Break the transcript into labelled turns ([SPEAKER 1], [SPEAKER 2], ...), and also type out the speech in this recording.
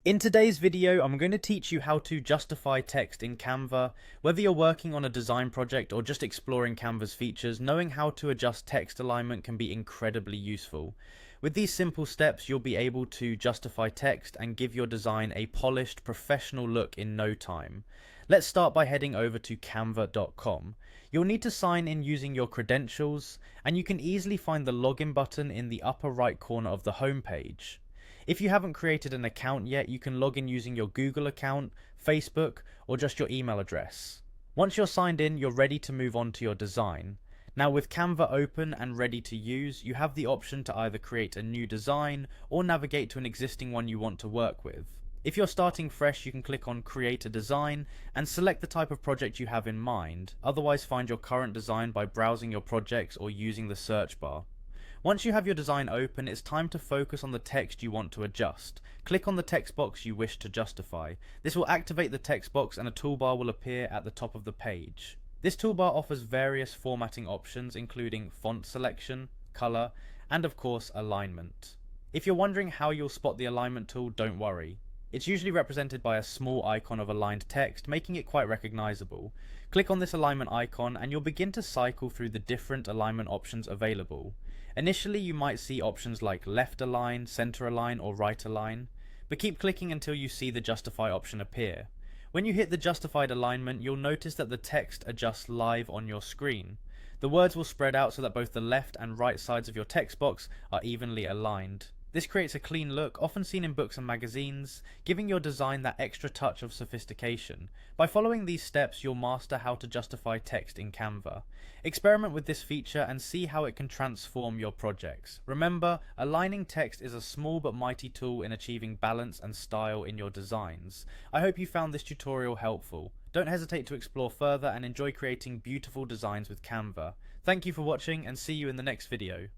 [SPEAKER 1] In today's video, I'm going to teach you how to justify text in Canva. Whether you're working on a design project or just exploring Canva's features, knowing how to adjust text alignment can be incredibly useful. With these simple steps, you'll be able to justify text and give your design a polished, professional look in no time. Let's start by heading over to canva.com. You'll need to sign in using your credentials, and you can easily find the login button in the upper right corner of the homepage. If you haven't created an account yet, you can log in using your Google account, Facebook, or just your email address. Once you're signed in, you're ready to move on to your design. Now with Canva open and ready to use, you have the option to either create a new design or navigate to an existing one you want to work with. If you're starting fresh, you can click on Create a Design and select the type of project you have in mind. Otherwise, find your current design by browsing your projects or using the search bar. Once you have your design open, it's time to focus on the text you want to adjust. Click on the text box you wish to justify. This will activate the text box and a toolbar will appear at the top of the page. This toolbar offers various formatting options including font selection, color, and of course alignment. If you're wondering how you'll spot the alignment tool, don't worry. It's usually represented by a small icon of aligned text, making it quite recognizable. Click on this alignment icon and you'll begin to cycle through the different alignment options available. Initially, you might see options like left align, center align, or right align, but keep clicking until you see the justify option appear. When you hit the justified alignment, you'll notice that the text adjusts live on your screen. The words will spread out so that both the left and right sides of your text box are evenly aligned. This creates a clean look, often seen in books and magazines, giving your design that extra touch of sophistication. By following these steps, you'll master how to justify text in Canva. Experiment with this feature and see how it can transform your projects. Remember, aligning text is a small but mighty tool in achieving balance and style in your designs. I hope you found this tutorial helpful. Don't hesitate to explore further and enjoy creating beautiful designs with Canva. Thank you for watching and see you in the next video.